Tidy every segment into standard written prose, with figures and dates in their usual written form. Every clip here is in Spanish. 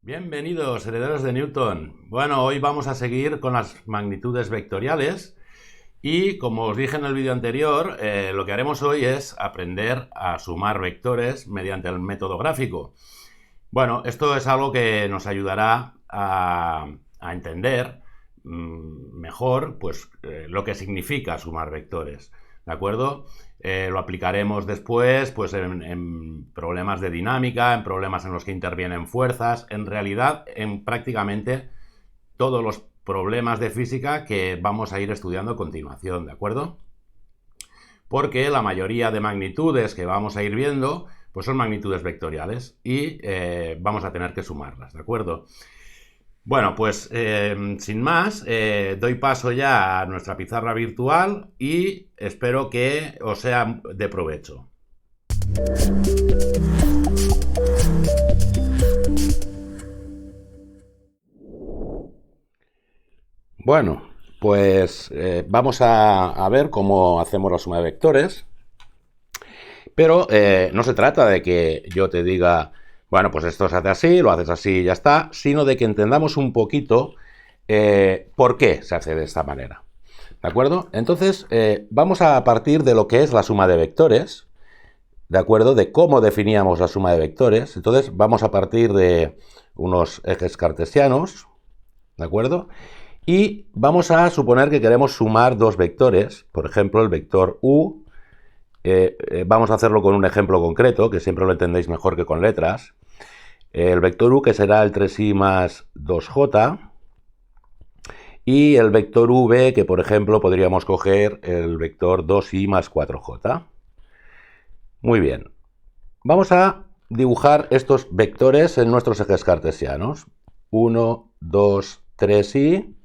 Bienvenidos, herederos de Newton. Bueno, hoy vamos a seguir con las magnitudes vectoriales y, como os dije en el vídeo anterior, lo que haremos hoy es aprender a sumar vectores mediante el método gráfico. Bueno, esto es algo que nos ayudará a entender mejor lo que significa sumar vectores, ¿de acuerdo? Lo aplicaremos después pues, en problemas de dinámica, en problemas en los que intervienen fuerzas, en realidad en prácticamente todos los problemas de física que vamos a ir estudiando a continuación, ¿de acuerdo? Porque la mayoría de magnitudes que vamos a ir viendo pues son magnitudes vectoriales y vamos a tener que sumarlas, ¿de acuerdo? Bueno, pues sin más, doy paso ya a nuestra pizarra virtual y espero que os sea de provecho. Bueno, pues vamos a ver cómo hacemos la suma de vectores, pero no se trata de que yo te diga, bueno, pues esto se hace así, lo haces así y ya está, sino de que entendamos un poquito por qué se hace de esta manera. ¿De acuerdo? Entonces, vamos a partir de lo que es la suma de vectores, ¿de acuerdo? De cómo definíamos la suma de vectores. Entonces, vamos a partir de unos ejes cartesianos, ¿de acuerdo? Y vamos a suponer que queremos sumar dos vectores, por ejemplo, el vector u. Vamos a hacerlo con un ejemplo concreto, que siempre lo entendéis mejor que con letras. El vector u, que será el 3i más 2j, y el vector v, que por ejemplo podríamos coger el vector 2i más 4j. Muy bien. Vamos a dibujar estos vectores en nuestros ejes cartesianos. 1, 2, 3i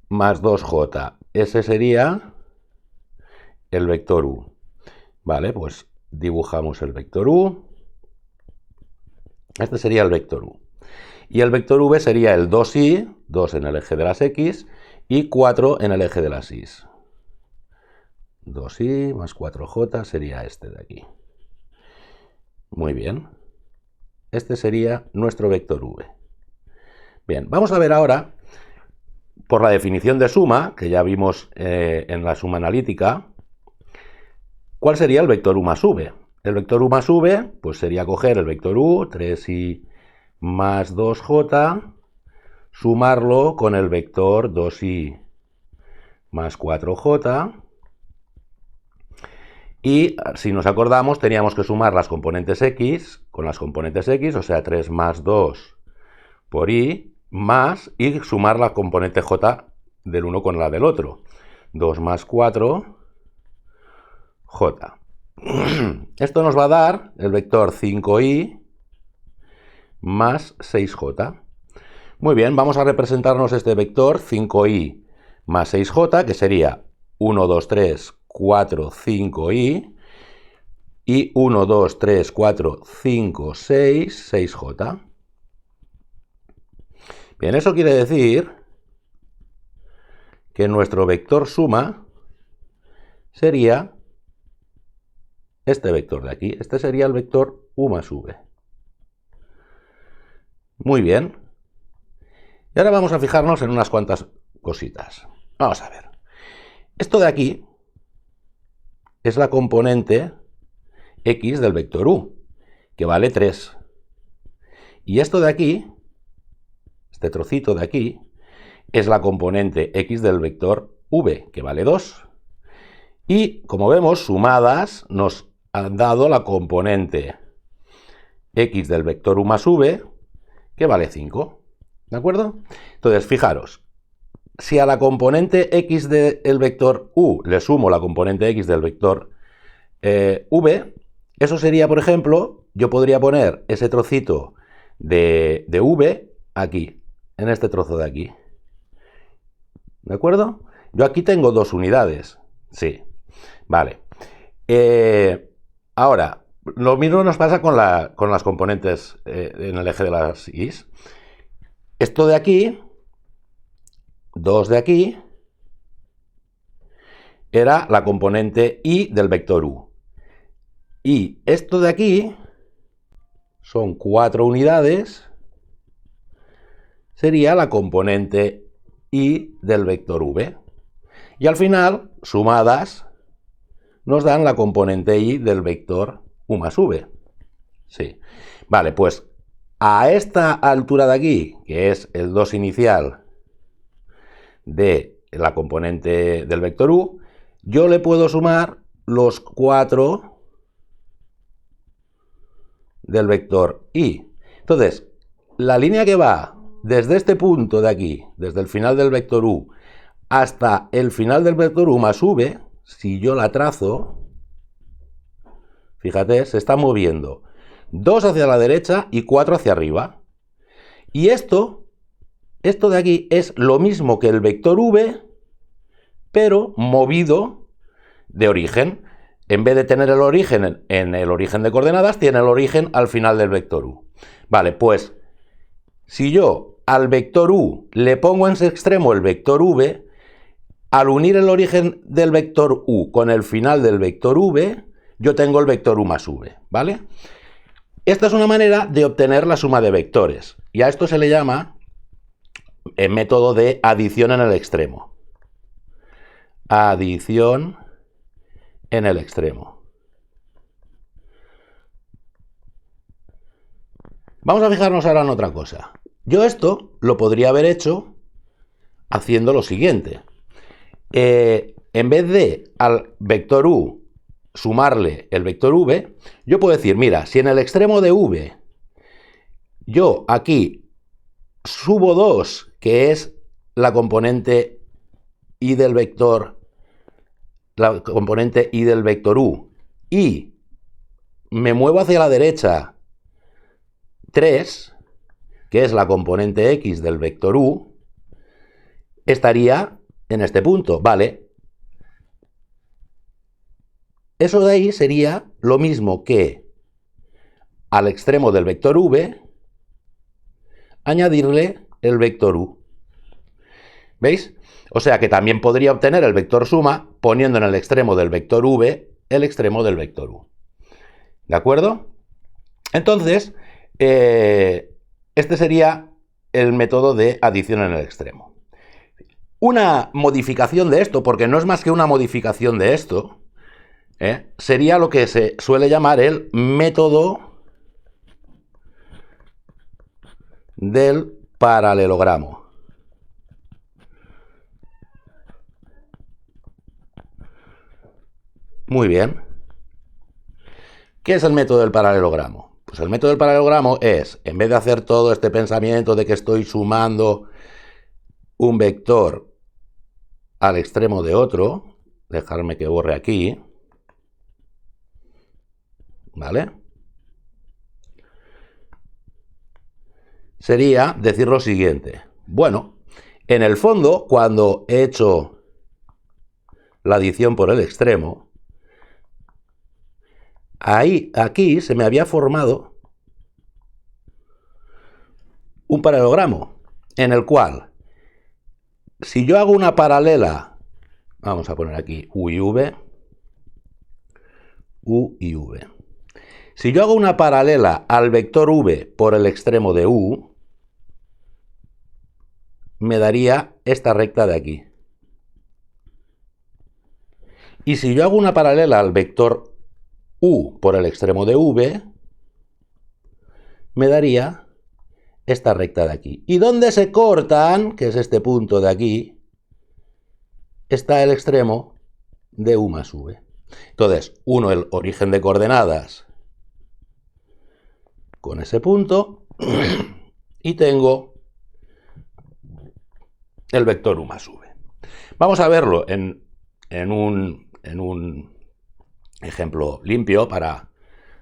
más 2j. Ese sería el vector u. Vale, pues dibujamos el vector u. Este sería el vector u. Y el vector v sería el 2i, 2 en el eje de las x, y 4 en el eje de las y. 2i más 4j sería este de aquí. Muy bien. Este sería nuestro vector v. Bien, vamos a ver ahora, por la definición de suma, que ya vimos en la suma analítica, ¿cuál sería el vector u más v? El vector u más v, pues sería coger el vector u, 3i más 2j, sumarlo con el vector 2i más 4j, y si nos acordamos teníamos que sumar las componentes x con las componentes x, o sea 3 más 2 por i, más, y sumar la componente j del uno con la del otro, 2 más 4 j. Esto nos va a dar el vector 5i más 6j. Muy bien, vamos a representarnos este vector 5i más 6j, que sería 1, 2, 3, 4, 5i, y 1, 2, 3, 4, 5, 6, 6j. Bien, eso quiere decir que nuestro vector suma sería este vector de aquí. Este sería el vector u más v. Muy bien. Y ahora vamos a fijarnos en unas cuantas cositas. Vamos a ver. Esto de aquí es la componente x del vector u, que vale 3. Y esto de aquí, este trocito de aquí, es la componente x del vector v, que vale 2. Y, como vemos, sumadas nos han dado la componente x del vector u más v, que vale 5. ¿De acuerdo? Entonces, fijaros, si a la componente x del vector u le sumo la componente x del vector v, eso sería, por ejemplo, yo podría poner ese trocito de v aquí, en este trozo de aquí. ¿De acuerdo? Yo aquí tengo dos unidades. Sí. Vale. Ahora, lo mismo nos pasa con las componentes en el eje de las y. Esto de aquí, 2 de aquí, era la componente y del vector u. Y esto de aquí son 4 unidades sería la componente y del vector v. Y al final, sumadas, nos dan la componente y del vector u más v. Sí. Vale, pues a esta altura de aquí, que es el 2 inicial de la componente del vector u, yo le puedo sumar los 4 del vector i. Entonces, la línea que va desde este punto de aquí, desde el final del vector u, hasta el final del vector u más v, si yo la trazo, fíjate, se está moviendo 2 hacia la derecha y 4 hacia arriba. Y esto de aquí es lo mismo que el vector v, pero movido de origen. En vez de tener el origen en el origen de coordenadas, tiene el origen al final del vector u. Vale, pues si yo al vector u le pongo en su extremo el vector v, al unir el origen del vector u con el final del vector v, yo tengo el vector u más v, ¿vale? Esta es una manera de obtener la suma de vectores, y a esto se le llama el método de adición en el extremo. Adición en el extremo. Vamos a fijarnos ahora en otra cosa. Yo esto lo podría haber hecho haciendo lo siguiente. En vez de al vector u sumarle el vector v, yo puedo decir, mira, si en el extremo de v yo aquí subo 2, que es la componente y del vector, la componente y del vector u, y me muevo hacia la derecha 3, que es la componente x del vector u, estaría en este punto, ¿vale? Eso de ahí sería lo mismo que al extremo del vector v añadirle el vector u. ¿Veis? O sea que también podría obtener el vector suma poniendo en el extremo del vector v el extremo del vector u. ¿De acuerdo? Entonces, este sería el método de adición en el extremo. Una modificación de esto, porque no es más que una modificación de esto, sería lo que se suele llamar el método del paralelogramo. Muy bien. ¿Qué es el método del paralelogramo? Pues el método del paralelogramo es, en vez de hacer todo este pensamiento de que estoy sumando un vector al extremo de otro, dejarme que borre aquí, ¿vale? Sería decir lo siguiente. Bueno, en el fondo, cuando he hecho la adición por el extremo, aquí se me había formado un paralelogramo en el cual, si yo hago una paralela, vamos a poner aquí u y v, u y v. Si yo hago una paralela al vector v por el extremo de u, me daría esta recta de aquí. Y si yo hago una paralela al vector u por el extremo de v, me daría esta recta de aquí. Y donde se cortan, que es este punto de aquí, está el extremo de u más v. Entonces, uno el origen de coordenadas con ese punto y tengo el vector u más v. Vamos a verlo en un ejemplo limpio para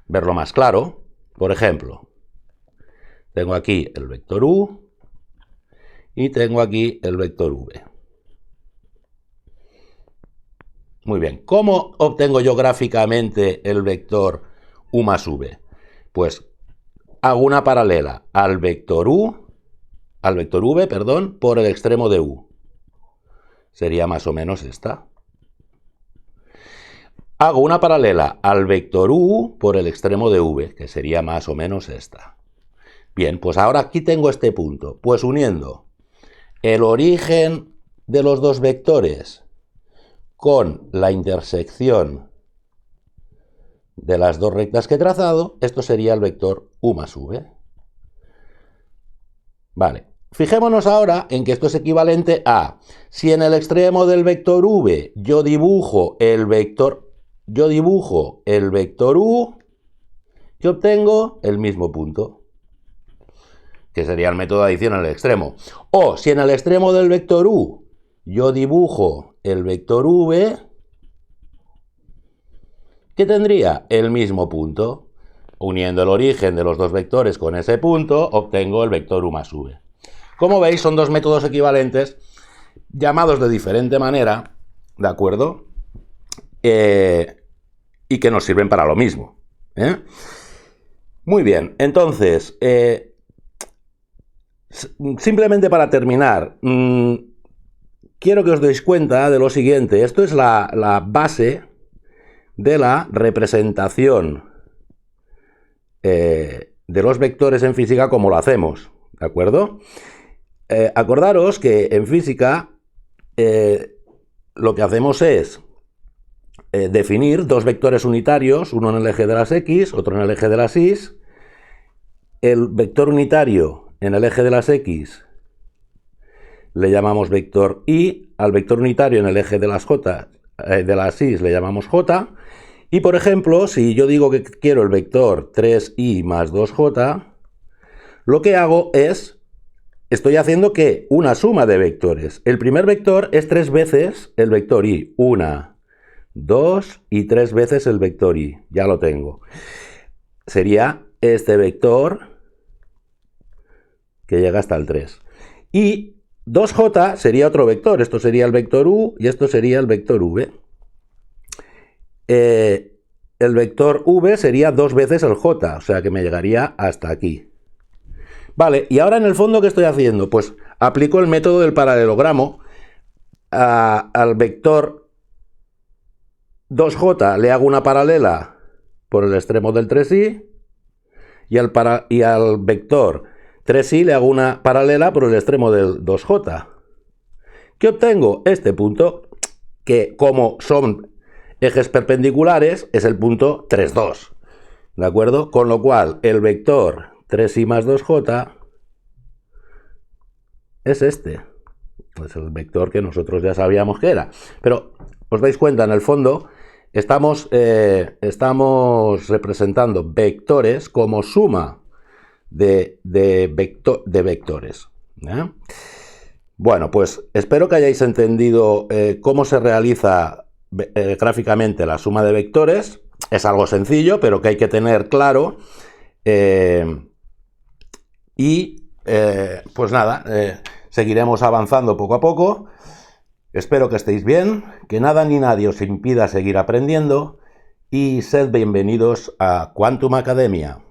verlo más claro. Por ejemplo, tengo aquí el vector u y tengo aquí el vector v. Muy bien, ¿cómo obtengo yo gráficamente el vector u más v? Pues hago una paralela al vector v, perdón, por el extremo de u. Sería más o menos esta. Hago una paralela al vector u por el extremo de v, que sería más o menos esta. Bien, pues ahora aquí tengo este punto. Pues uniendo el origen de los dos vectores con la intersección de las dos rectas que he trazado, esto sería el vector u más v. Vale, fijémonos ahora en que esto es equivalente a, si en el extremo del vector v yo dibujo el vector u, yo obtengo el mismo punto, que sería el método de adición en el extremo. O si en el extremo del vector u yo dibujo el vector v, ¿qué tendría? El mismo punto. Uniendo el origen de los dos vectores con ese punto, obtengo el vector u más v. Como veis, son dos métodos equivalentes, llamados de diferente manera, ¿de acuerdo? Y que nos sirven para lo mismo. Muy bien, entonces, simplemente para terminar, quiero que os deis cuenta de lo siguiente. Esto es la base de la representación de los vectores en física como lo hacemos, ¿de acuerdo? Acordaros que en física lo que hacemos es definir dos vectores unitarios, uno en el eje de las X, otro en el eje de las Y. El vector unitario en el eje de las X le llamamos vector Y, al vector unitario en el eje de las de las Y le llamamos J. Y por ejemplo, si yo digo que quiero el vector 3i más 2j, lo que hago es, estoy haciendo que una suma de vectores. El primer vector es 3 veces el vector i. 1, 2 y 3 veces el vector i. Ya lo tengo. Sería este vector que llega hasta el 3. Y 2j sería otro vector. Esto sería el vector u y esto sería el vector v. El vector v sería 2 veces el j, o sea que me llegaría hasta aquí. Vale, y ahora en el fondo, ¿qué estoy haciendo? Pues aplico el método del paralelogramo. Al vector 2j le hago una paralela por el extremo del 3i y al vector 3i le hago una paralela por el extremo del 2j. ¿Qué obtengo? Este punto, que como son ejes perpendiculares, es el punto 3, 2. ¿De acuerdo? Con lo cual, el vector 3i más 2j es este. Es el vector que nosotros ya sabíamos que era. Pero, ¿os dais cuenta? En el fondo, estamos representando vectores como suma de vectores. Bueno, pues espero que hayáis entendido cómo se realiza gráficamente la suma de vectores. Es algo sencillo, pero que hay que tener claro. Pues nada, seguiremos avanzando poco a poco. Espero que estéis bien, que nada ni nadie os impida seguir aprendiendo y sed bienvenidos a Quantum Academia.